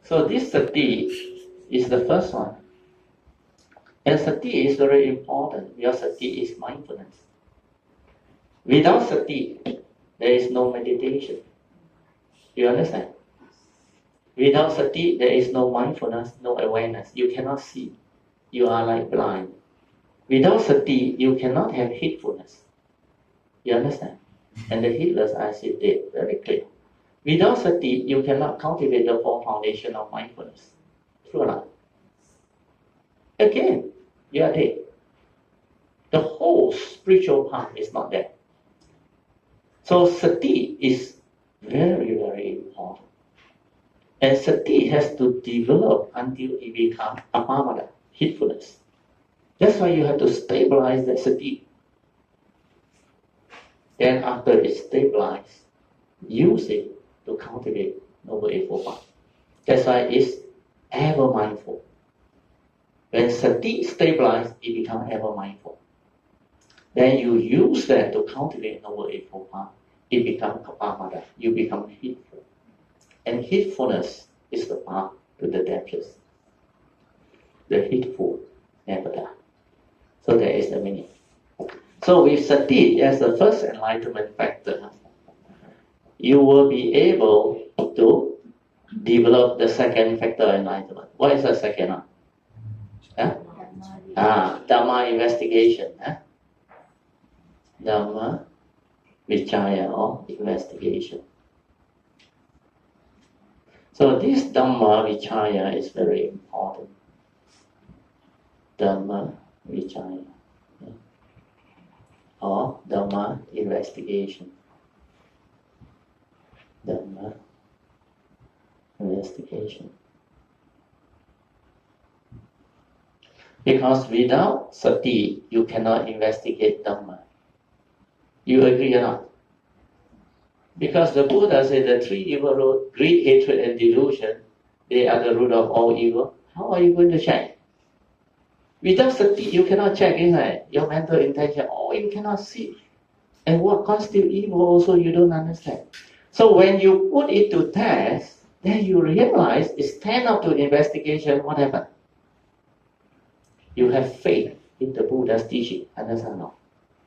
So this Sati is the first one. And Sati is very important because Sati is mindfulness. Without Sati, there is no meditation. You understand? Without Sati, there is no mindfulness, no awareness. You cannot see. You are like blind. Without Sati, you cannot have heedfulness. You understand? And the heedless, as it did, very clear. Without Sati, you cannot cultivate the four foundations of mindfulness. True or not? Again, you are dead. The whole spiritual path is not there. So Sati is very, very important. And Sati has to develop until it becomes apamada, heedfulness. That's why you have to stabilize the Sati. Then after it's stabilized, use it to cultivate Noble Eightfold Path. That's why it's ever mindful. When Sati stabilizes, it becomes ever mindful. Then you use that to cultivate Noble Eightfold Path. It becomes apamada. You become heedful. And heedfulness is the path to the depths. The heedful never die. So there is the meaning. So with Sati as the first enlightenment factor, you will be able to develop the second factor of enlightenment. What is the second one? Dhamma Investigation. Dhammā-Vicaya or investigation. So this Dhammā-Vicaya is very important. Dhammā-Vicaya or Dhamma Investigation. Dhamma Investigation. Because without Sati, you cannot investigate Dhamma. You agree or not? Because the Buddha said the three evil roots, greed, hatred, and delusion, they are the root of all evil. How are you going to check? Without Sati, you cannot check, isn't it? Your mental intention, you cannot see. And what constitutes evil also you don't understand. So when you put it to test, then you realize it's stand up to investigation, what happened? You have faith in the Buddha's teaching, understand now?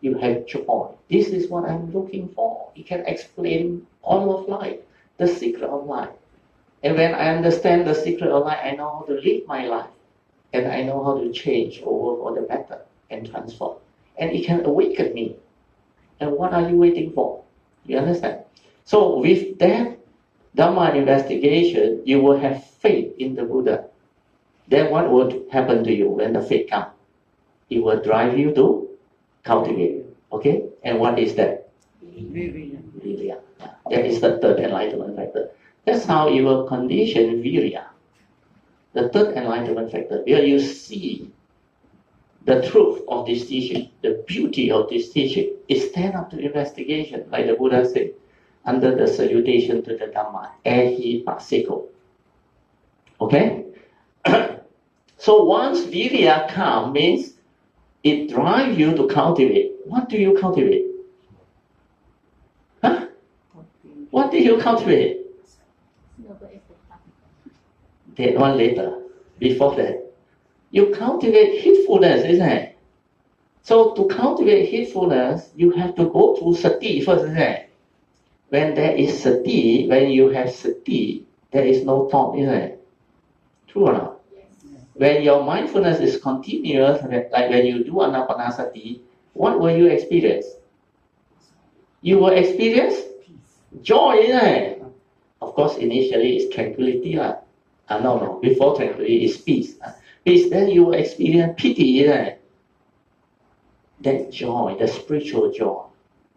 You have joy. This is what I'm looking for. It can explain all of life, the secret of life. And when I understand the secret of life, I know how to live my life. And I know how to change over for the better and transform. And it can awaken me. And what are you waiting for? You understand? So with that Dhamma Investigation, you will have faith in the Buddha. Then what would happen to you when the faith comes? It will drive you to cultivate. Okay? And what is that? Viriya. Viriya. That is the third enlightenment factor. That's how you will condition Viriya. The third enlightenment factor, where you see the truth of this teaching, the beauty of this teaching, is stand up to investigation, like the Buddha said, under the salutation to the Dhamma, ehi pasiko. Okay? So once Viriya comes, means it drives you to cultivate. What do you cultivate? What do you cultivate? That one later. Before that, you cultivate heedfulness, isn't it? So to cultivate heedfulness, you have to go through Sati first, isn't it? When there is Sati, when you have Sati, there is no thought, isn't it? True or not? Yes. When your mindfulness is continuous, like when you do Anapanasati, what will you experience? You will experience joy, isn't it? Of course, initially it's tranquility. No, before tranquility is peace. Peace, then you will experience pity, isn't it? That joy, the spiritual joy,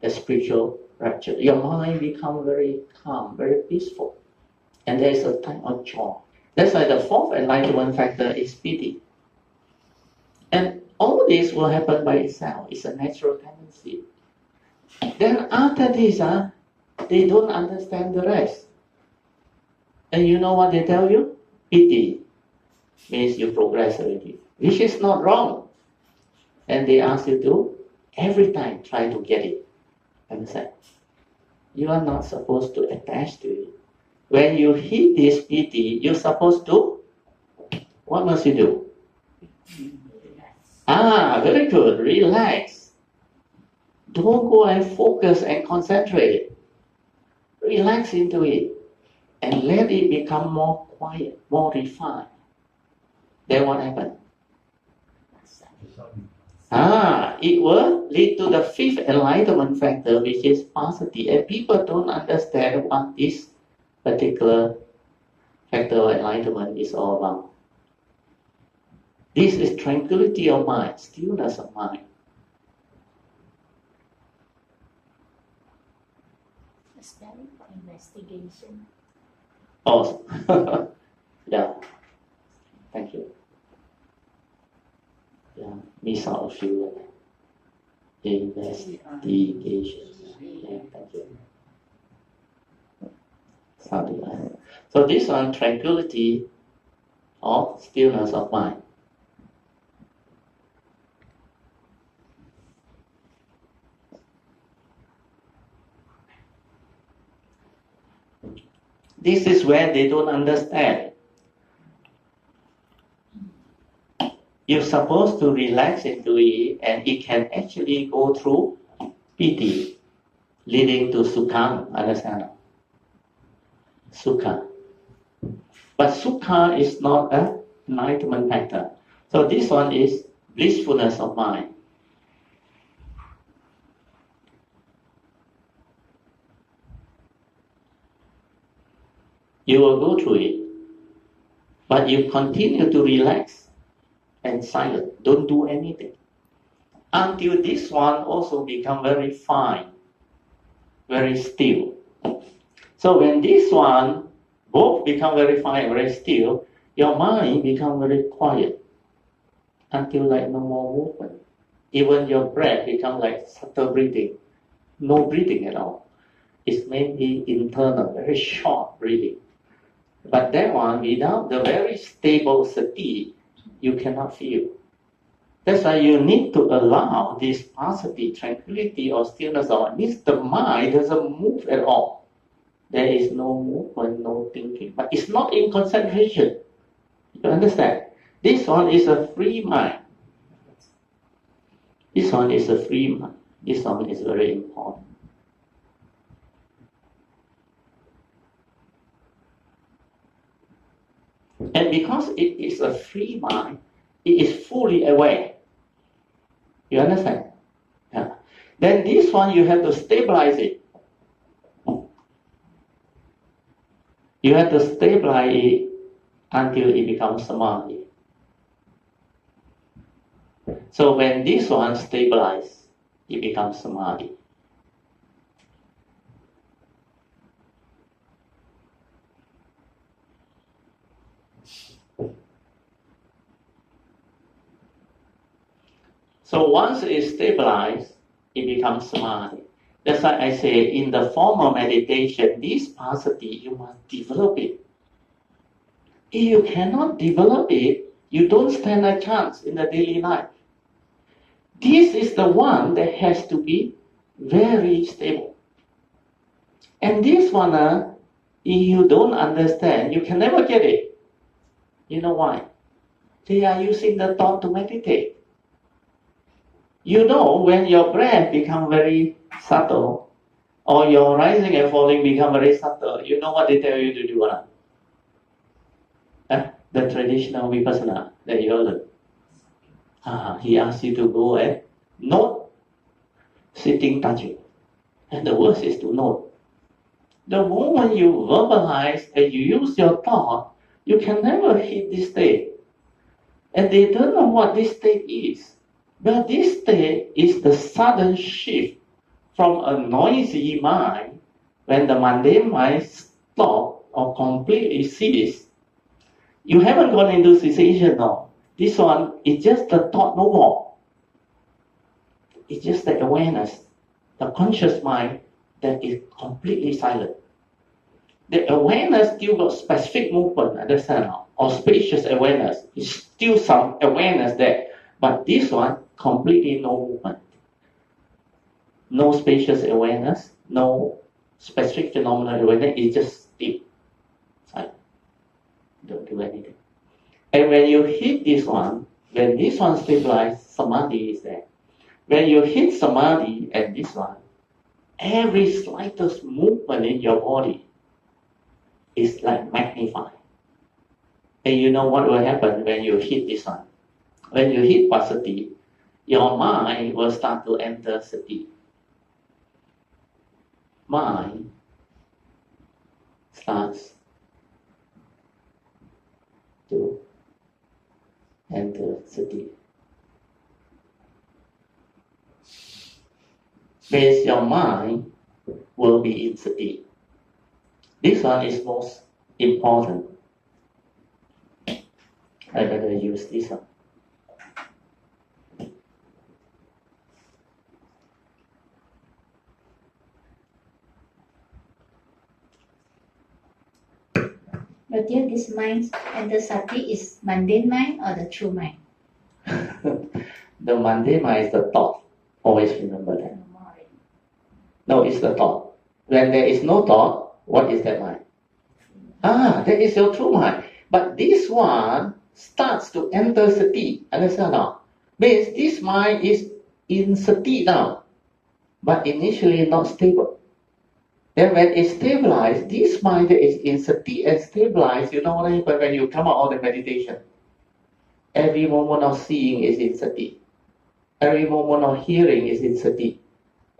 the spiritual rapture. Your mind becomes very calm, very peaceful. And there is a time of joy. That's why the fourth enlightenment factor is pity. And all this will happen by itself. It's a natural tendency. Then after this, they don't understand the rest. And you know what they tell you? Pity means you progress already, which is not wrong. And they ask you to, every time, try to get it. Understand? You are not supposed to attach to it. when you hit this piti, you're supposed to, what must you do? Very good, relax. Don't go and focus and concentrate. Relax into it and let it become more quiet, more refined. Then what happened? It will lead to the fifth enlightenment factor, which is Sati. And people don't understand what this particular factor of enlightenment is all about. This is tranquility of mind, stillness of mind. Dhamma Investigation. Oh, yeah. Thank you. Yeah, miss out a few. Investigation. Yeah, thank you. Saddhā. So this one, tranquility or stillness of mind. This is where they don't understand. You're supposed to relax into it, and it can actually go through piti, leading to sukha. Understand? Sukha. But sukha is not an enlightenment factor. So this one is blissfulness of mind. You will go through it, but you continue to relax and silent. Don't do anything until this one also become very fine, very still. So when this one both become very fine, very still, your mind become very quiet until like no more movement. Even your breath become like subtle breathing, no breathing at all. It's mainly internal, very short breathing. But that one, without the very stable sati, you cannot feel. That's why you need to allow this passapi, tranquility or stillness, or it means the mind doesn't move at all. There is no movement, no thinking. But it's not in concentration. You understand? This one is a free mind. This one is a free mind. This one is very important. And because it is a free mind, it is fully aware. You understand? Yeah. Then this one, you have to stabilize it. You have to stabilize it until it becomes samadhi. So when this one stabilizes, it becomes samadhi. So once it is stabilized, it becomes samadhi. That's why I say in the formal meditation, this passapi, you must develop it. If you cannot develop it, you don't stand a chance in the daily life. This is the one that has to be very stable. And this one, if you don't understand, you can never get it. You know why? They are using the thought to meditate. You know, when your breath becomes very subtle, or your rising and falling become very subtle, you know what they tell you to do? The traditional vipassana that you learn. He asks you to go and note sitting, touching. And the worst is to note. The moment you verbalize and you use your thought, you can never hit this state. And they don't know what this state is. But this state is the sudden shift from a noisy mind, when the mundane mind stops or completely ceases. You haven't gone into cessation now. This one is just the thought no more. It's just the awareness, the conscious mind that is completely silent. The awareness still got specific movement, understand? Or spacious awareness. It's still some awareness there. But this one, completely no movement. No spacious awareness, no specific phenomenal awareness, it's just still. Don't do anything. And when you hit this one, when this one stabilizes, samadhi is there. When you hit samadhi and this one, every slightest movement in your body is like magnified. And you know what will happen when you hit this one? When you hit pasati, your mind will start to enter sati. Mind starts to enter sati. Means your mind will be in sati. This one is most important. I better use this one. But dear, this mind and the sati is mundane mind or the true mind? The mundane mind is the thought. Always remember that. No, it's the thought. When there is no thought, what is that mind? That is your true mind. But this one starts to enter sati. Understand now? Means this mind is in sati now, but initially not stable. Then when it stabilizes, this mind is in sati and stabilized, you know what happens when you come out of the meditation? Every moment of seeing is in sati. Every moment of hearing is in sati.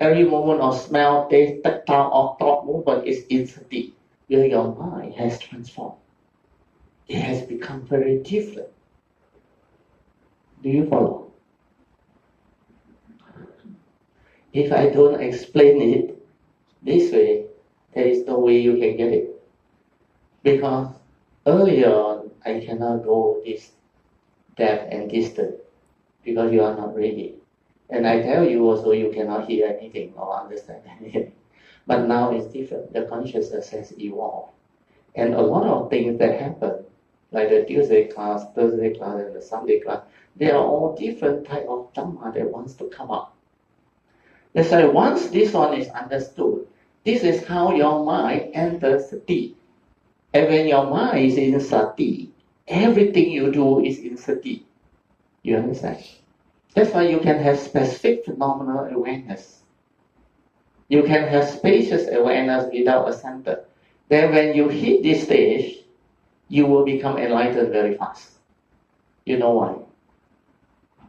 Every moment of smell, taste, tactile, or thought movement is in sati. Your mind has transformed. It has become very different. Do you follow? If I don't explain it this way, there is no way you can get it. Because earlier on, I cannot go this depth and distance because you are not ready. And I tell you also you cannot hear anything or understand anything. But now it's different. The consciousness has evolved. And a lot of things that happen, like the Tuesday class, Thursday class, and the Sunday class, they are all different type of Dhamma that wants to come up. That's why once this one is understood, this is how your mind enters sati. And when your mind is in sati, everything you do is in sati. You understand? That's why you can have specific phenomenal awareness. You can have spacious awareness without a center. Then when you hit this stage, you will become enlightened very fast. You know why?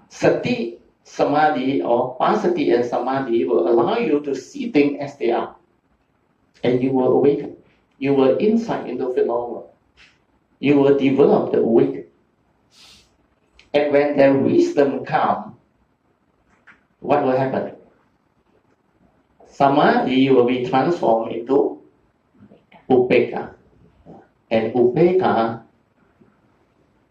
Sati, samadhi, or pasati and samadhi will allow you to see things as they are. And you will awaken. You will insight into phenomena. You will develop the awakening. And when the wisdom comes, what will happen? Samadhi will be transformed into upekkha. And upekkha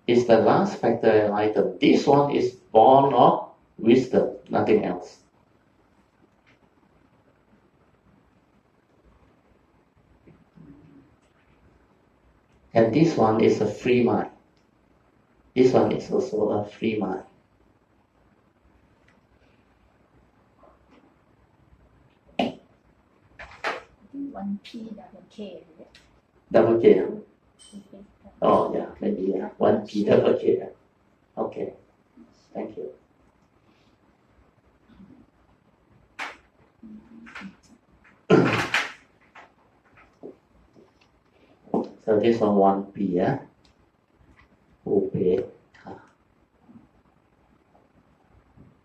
is the last factor of enlightenment. This one is born of wisdom, nothing else. And this one is a free mind. This one is also a free mind. One P double K. Double K. Oh yeah, maybe yeah. 1P double K. Okay. Thank you. So this one 1P, yeah. Okay.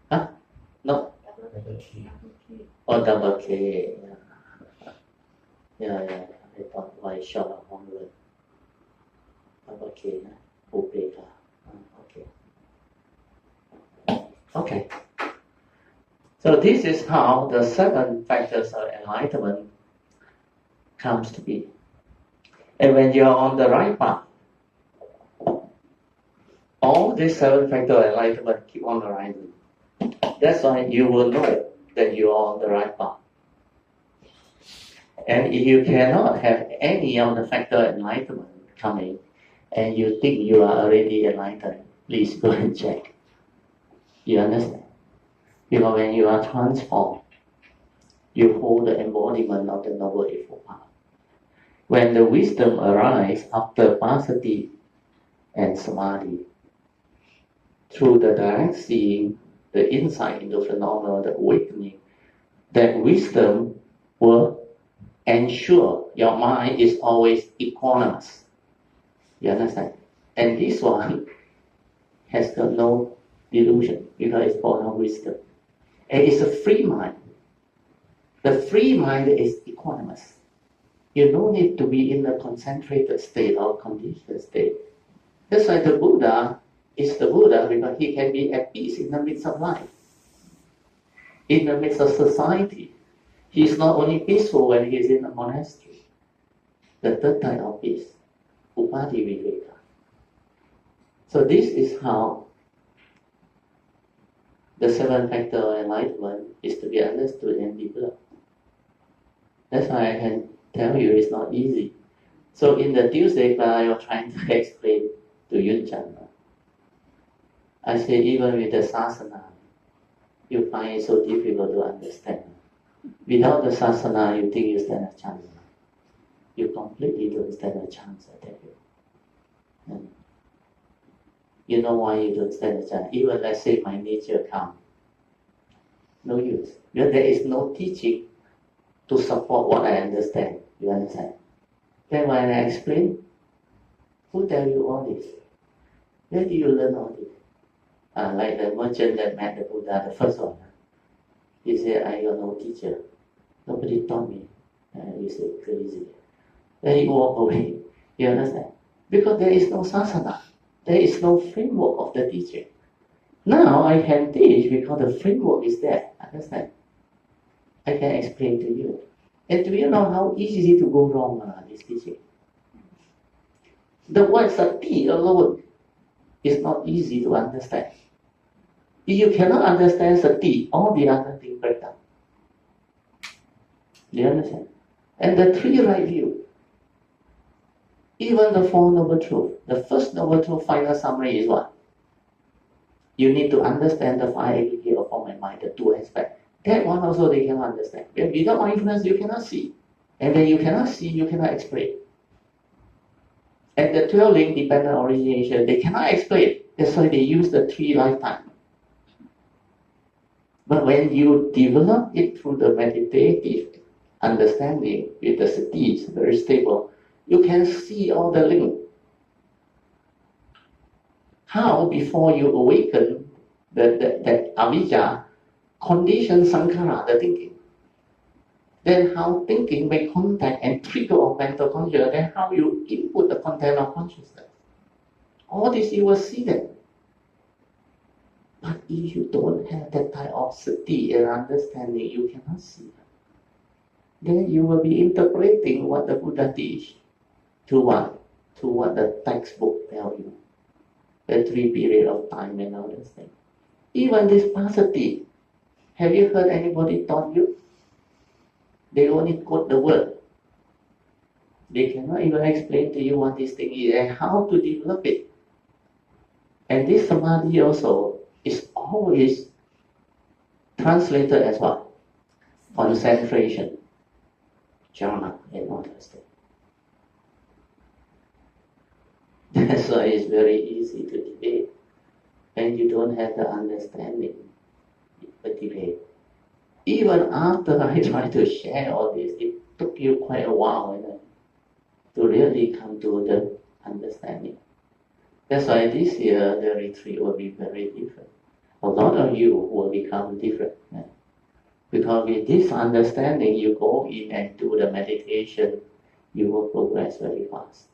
Huh? No. Oh, double K. Yeah. I thought why short of one word. Double K. Upeka. Okay. So this is how the 7 factors of enlightenment comes to be. And when you are on the right path, all these 7 factors of enlightenment keep on arising. That's why you will know that you are on the right path. And if you cannot have any of the factor of enlightenment coming, and you think you are already enlightened, please go and check. You understand? Because when you are transformed, you hold the embodiment of the Noble Eightfold Path. When the wisdom arises after pasati, and samadhi. Through the direct seeing, the insight into phenomena, the awakening, that wisdom will ensure your mind is always equanimous. You understand? And this one has got no delusion because it's born of wisdom. And it's a free mind. The free mind is equanimous. You don't need to be in a concentrated state or conditioned state. That's why the Buddha is the Buddha, because he can be at peace in the midst of life, in the midst of society. He is not only peaceful when he is in a monastery. The third type of peace, Upati Viveka. So this is how the 7 factors of enlightenment is to be understood and developed. That's why I can tell you it's not easy. So in the Tuesday class, I was trying to explain to Yun-chan. I say even with the sasana, you find it so difficult to understand. Without the sasana, you think you stand a chance. You completely don't stand a chance, I tell you. And you know why you don't stand a chance? Even let's say my nature comes. No use. Because there is no teaching to support what I understand. You understand? Then when I explain, who tell you all this? Where do you learn all this? Like the merchant that met the Buddha, the first one. He said, I got no teacher. Nobody taught me. You say, crazy. Then he walk away. You understand? Because there is no sasana. There is no framework of the teaching. Now I can teach because the framework is there. Understand? I can explain to you. And do you know how easy to go wrong this teaching? The word Sati alone is not easy to understand. If you cannot understand Sati, all the other things break down. Do you understand? And the 3 right view, even the 4 noble truths. The first noble truth final summary is what? You need to understand the 5 aggregate of form and mind, the 2 aspects. That one also they cannot understand. Without mindfulness, you cannot see. And then you cannot see, you cannot explain. And the 12 link dependent origination, they cannot explain. That's why they use the 3 lifetimes. But when you develop it through the meditative understanding with the Sati, it's very stable, you can see all the link. How before you awaken that avijja condition sankhara, the thinking. Then how thinking make contact and trigger of mental consciousness, then how you input the content of consciousness. All this you will see that. But if you don't have that type of sati and understanding, you cannot see. Then you will be interpreting what the Buddha teach to what? To what the textbook tell you. The 3 period of time and all those things. Even this pasati, have you heard anybody taught you? They only quote the word. They cannot even explain to you what this thing is and how to develop it. And this samadhi also is always translated as what? Concentration, jhana, and all those things. That's why it's very easy to debate. When you don't have the understanding, the debate. Even after I tried to share all this, it took you quite a while to really come to the understanding. That's why this year the retreat will be very different. A lot of you will become different. Because with this understanding, you go in and do the meditation, you will progress very fast.